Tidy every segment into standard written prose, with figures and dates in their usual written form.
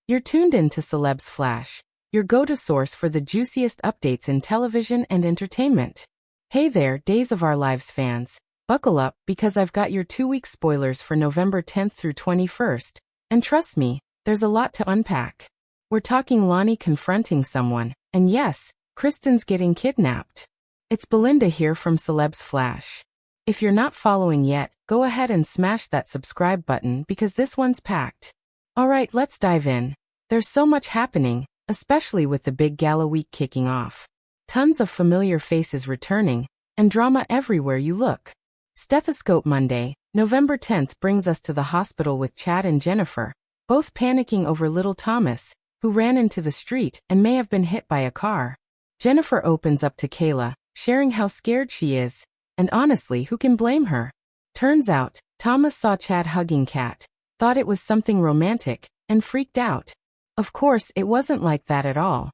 You're tuned in to Celebs Flash, your go-to source for the juiciest updates in television and entertainment. Hey there, Days of Our Lives fans. Buckle up, because I've got your 2-week spoilers for November 10th through 21st. And trust me, there's a lot to unpack. We're talking Lani confronting someone, and yes, Kristen's getting kidnapped. It's Belinda here from Celebs Flash. If you're not following yet, go ahead and smash that subscribe button because this one's packed. Alright, let's dive in. There's so much happening, especially with the big gala week kicking off. Tons of familiar faces returning, and drama everywhere you look. Stethoscope Monday, November 10th brings us to the hospital with Chad and Jennifer, both panicking over little Thomas, who ran into the street and may have been hit by a car. Jennifer opens up to Kayla, sharing how scared she is, and honestly, who can blame her? Turns out, Thomas saw Chad hugging Kat, thought it was something romantic, and freaked out. Of course, it wasn't like that at all.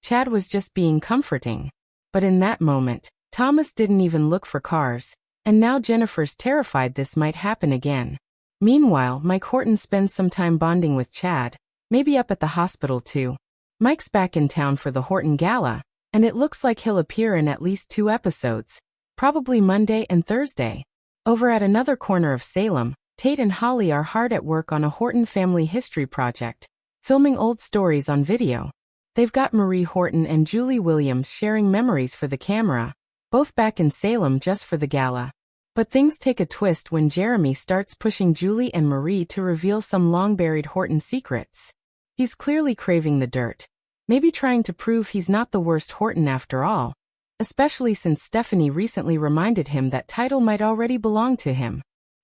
Chad was just being comforting. But in that moment, Thomas didn't even look for cars, and now Jennifer's terrified this might happen again. Meanwhile, Mike Horton spends some time bonding with Chad, maybe up at the hospital too. Mike's back in town for the Horton Gala, and it looks like he'll appear in at least 2 episodes, probably Monday and Thursday. Over at another corner of Salem, Tate and Holly are hard at work on a Horton family history project, filming old stories on video. They've got Marie Horton and Julie Williams sharing memories for the camera, both back in Salem just for the gala. But things take a twist when Jeremy starts pushing Julie and Marie to reveal some long-buried Horton secrets. He's clearly craving the dirt, maybe trying to prove he's not the worst Horton after all, especially since Stephanie recently reminded him that title might already belong to him.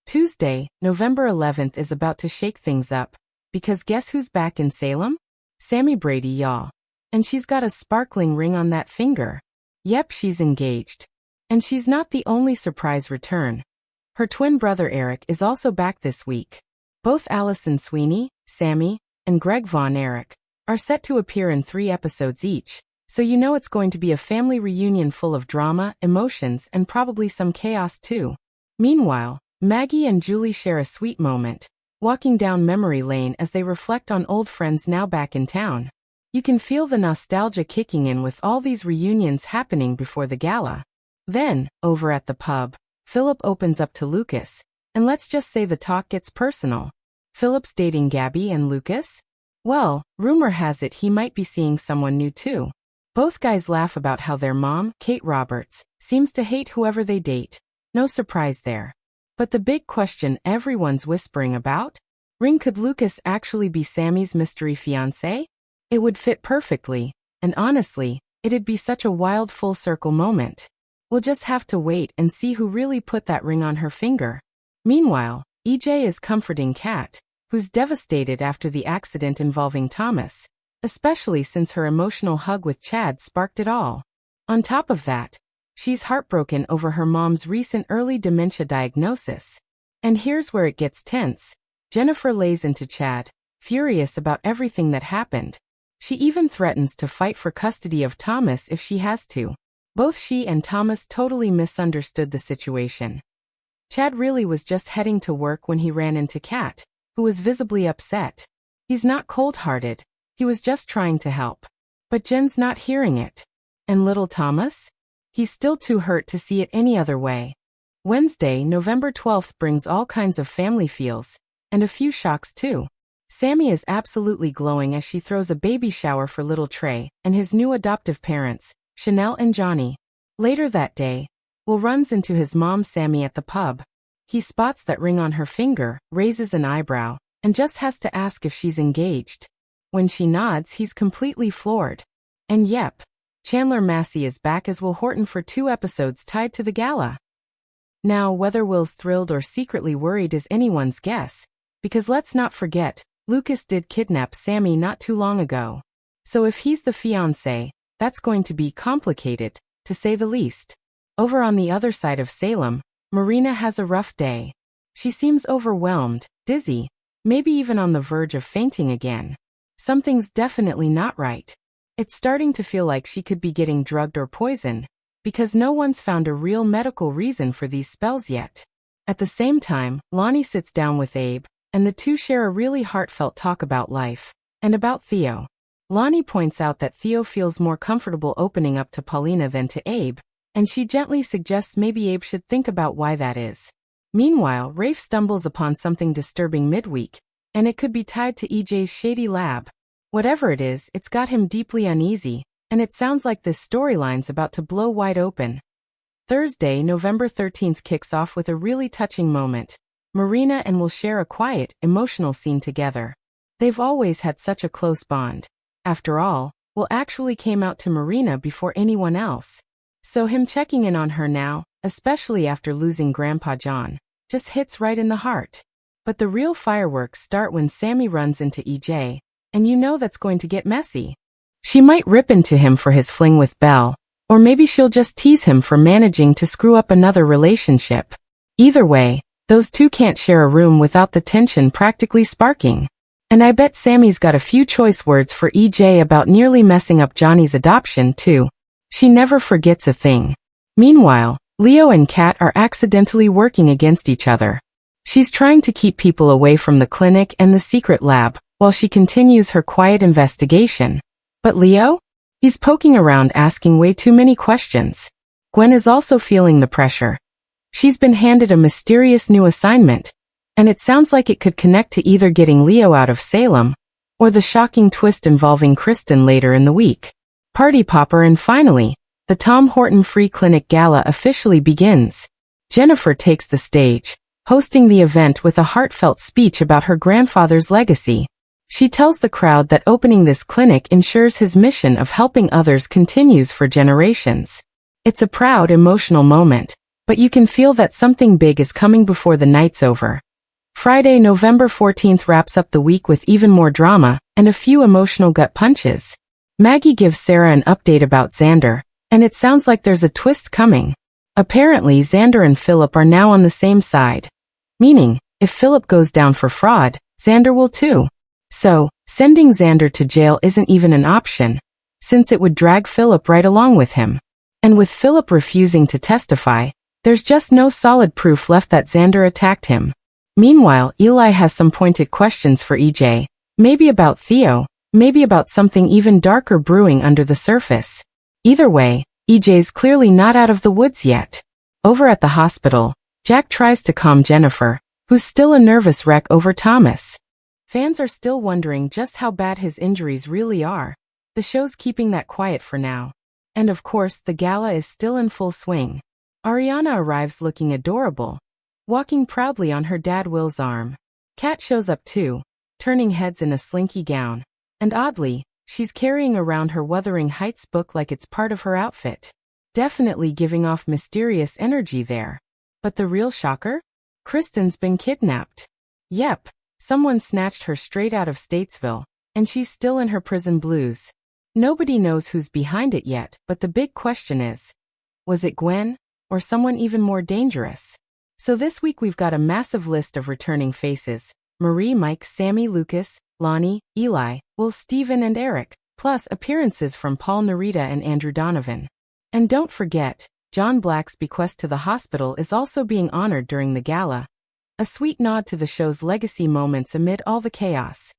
Tuesday, November 11th is about to shake things up, because guess who's back in Salem? Sami Brady, y'all. And she's got a sparkling ring on that finger. Yep, she's engaged. And she's not the only surprise return. Her twin brother Eric is also back this week. Both Alison Sweeney, Sami, and Greg Von Erich are set to appear in 3 episodes each, so you know it's going to be a family reunion full of drama, emotions, and probably some chaos too. Meanwhile, Maggie and Julie share a sweet moment, walking down memory lane as they reflect on old friends now back in town. You can feel the nostalgia kicking in with all these reunions happening before the gala. Then, over at the pub, Philip opens up to Lucas, and let's just say the talk gets personal. Philip's dating Gabby and Lucas? Well, rumor has it he might be seeing someone new too. Both guys laugh about how their mom, Kate Roberts, seems to hate whoever they date. No surprise there. But the big question everyone's whispering about? Could Lucas actually be Sammy's mystery fiancé? It would fit perfectly, and honestly, it'd be such a wild full-circle moment. We'll just have to wait and see who really put that ring on her finger. Meanwhile, EJ is comforting Kat, who's devastated after the accident involving Thomas, especially since her emotional hug with Chad sparked it all. On top of that, she's heartbroken over her mom's recent early dementia diagnosis. And here's where it gets tense. Jennifer lays into Chad, furious about everything that happened. She even threatens to fight for custody of Thomas if she has to. Both she and Thomas totally misunderstood the situation. Chad really was just heading to work when he ran into Kat, who was visibly upset. He's not cold-hearted, he was just trying to help. But Jen's not hearing it. And little Thomas? He's still too hurt to see it any other way. Wednesday, November 12th brings all kinds of family feels, and a few shocks too. Sammy is absolutely glowing as she throws a baby shower for little Trey and his new adoptive parents, Chanel and Johnny. Later that day, Will runs into his mom Sammy at the pub. He spots that ring on her finger, raises an eyebrow, and just has to ask if she's engaged. When she nods, he's completely floored. And yep, Chandler Massey is back as Will Horton for 2 episodes tied to the gala. Now, whether Will's thrilled or secretly worried is anyone's guess, because let's not forget, Lucas did kidnap Sammy not too long ago. So if he's the fiancé, that's going to be complicated, to say the least. Over on the other side of Salem, Marlena has a rough day. She seems overwhelmed, dizzy, maybe even on the verge of fainting again. Something's definitely not right. It's starting to feel like she could be getting drugged or poisoned, because no one's found a real medical reason for these spells yet. At the same time, Lani sits down with Abe, and the two share a really heartfelt talk about life. And about Theo. Lani points out that Theo feels more comfortable opening up to Paulina than to Abe, and she gently suggests maybe Abe should think about why that is. Meanwhile, Rafe stumbles upon something disturbing midweek, and it could be tied to EJ's shady lab. Whatever it is, it's got him deeply uneasy, and it sounds like this storyline's about to blow wide open. Thursday, November 13th kicks off with a really touching moment. Marina and will share a quiet, emotional scene together. They've always had such a close bond. After all, Will actually came out to Marina before anyone else. So him checking in on her now, especially after losing Grandpa John, just hits right in the heart. But the real fireworks start when Sami runs into EJ, and you know that's going to get messy. She might rip into him for his fling with Belle, or maybe she'll just tease him for managing to screw up another relationship. Either way, those two can't share a room without the tension practically sparking. And I bet Sami's got a few choice words for EJ about nearly messing up Johnny's adoption, too. She never forgets a thing. Meanwhile, Leo and Kat are accidentally working against each other. She's trying to keep people away from the clinic and the secret lab, while she continues her quiet investigation. But Leo? He's poking around asking way too many questions. Gwen is also feeling the pressure. She's been handed a mysterious new assignment, and it sounds like it could connect to either getting Leo out of Salem, or the shocking twist involving Kristen later in the week. Party popper, and finally, the Tom Horton Free Clinic Gala officially begins. Jennifer takes the stage, hosting the event with a heartfelt speech about her grandfather's legacy. She tells the crowd that opening this clinic ensures his mission of helping others continues for generations. It's a proud, emotional moment, but you can feel that something big is coming before the night's over. Friday, November 14th wraps up the week with even more drama and a few emotional gut punches. Maggie gives Sarah an update about Xander, and it sounds like there's a twist coming. Apparently, Xander and Philip are now on the same side. Meaning, if Philip goes down for fraud, Xander will too. So, sending Xander to jail isn't even an option, since it would drag Philip right along with him. And with Philip refusing to testify, there's just no solid proof left that Xander attacked him. Meanwhile, Eli has some pointed questions for EJ, maybe about Theo, maybe about something even darker brewing under the surface. Either way, EJ's clearly not out of the woods yet. Over at the hospital, Jack tries to calm Jennifer, who's still a nervous wreck over Thomas. Fans are still wondering just how bad his injuries really are. The show's keeping that quiet for now. And of course, the gala is still in full swing. Ariana arrives looking adorable, walking proudly on her dad Will's arm. Kat shows up too, turning heads in a slinky gown. And oddly, she's carrying around her Wuthering Heights book like it's part of her outfit. Definitely giving off mysterious energy there. But the real shocker? Kristen's been kidnapped. Yep, someone snatched her straight out of Statesville, and she's still in her prison blues. Nobody knows who's behind it yet, but the big question is, was it Gwen, or someone even more dangerous? So this week we've got a massive list of returning faces: Marie, Mike, Sami, Lucas, Lani, Eli, Will, Steven, and Eric, plus appearances from Paul, Narita, and Andrew Donovan. And don't forget, John Black's bequest to the hospital is also being honored during the gala. A sweet nod to the show's legacy moments amid all the chaos.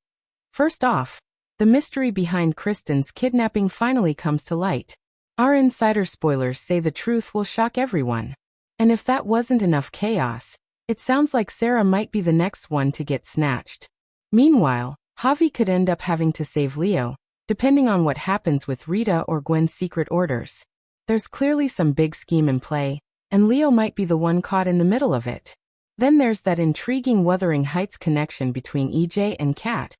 First off, the mystery behind Kristen's kidnapping finally comes to light. Our insider spoilers say the truth will shock everyone. And if that wasn't enough chaos, it sounds like Sarah might be the next one to get snatched. Meanwhile, Javi could end up having to save Leo, depending on what happens with Rita or Gwen's secret orders. There's clearly some big scheme in play, and Leo might be the one caught in the middle of it. Then there's that intriguing Wuthering Heights connection between EJ and Kat.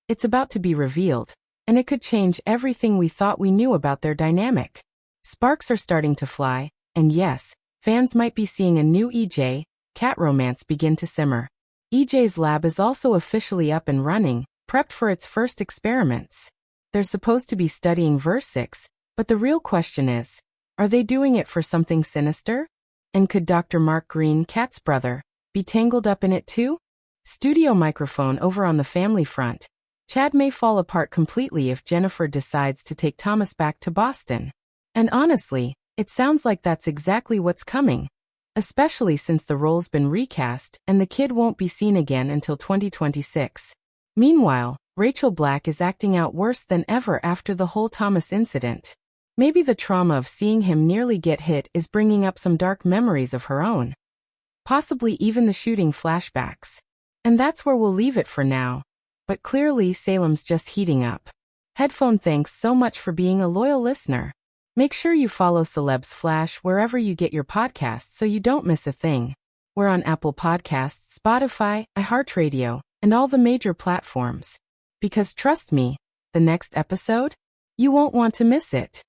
It's about to be revealed, and it could change everything we thought we knew about their dynamic. Sparks are starting to fly, and yes, fans might be seeing a new EJ-Kat romance begin to simmer. EJ's lab is also officially up and running, prepped for its first experiments. They're supposed to be studying verse 6, but the real question is, are they doing it for something sinister? And could Dr. Mark Green, Kat's brother, be tangled up in it too? Studio microphone over on the family front. Chad may fall apart completely if Jennifer decides to take Thomas back to Boston. And honestly, it sounds like that's exactly what's coming. Especially since the role's been recast and the kid won't be seen again until 2026. Meanwhile, Rachel Black is acting out worse than ever after the whole Thomas incident. Maybe the trauma of seeing him nearly get hit is bringing up some dark memories of her own. Possibly even the shooting flashbacks. And that's where we'll leave it for now. But clearly Salem's just heating up. Headphone, thanks so much for being a loyal listener. Make sure you follow Celebs Flash wherever you get your podcasts so you don't miss a thing. We're on Apple Podcasts, Spotify, iHeartRadio, and all the major platforms. Because trust me, the next episode? You won't want to miss it.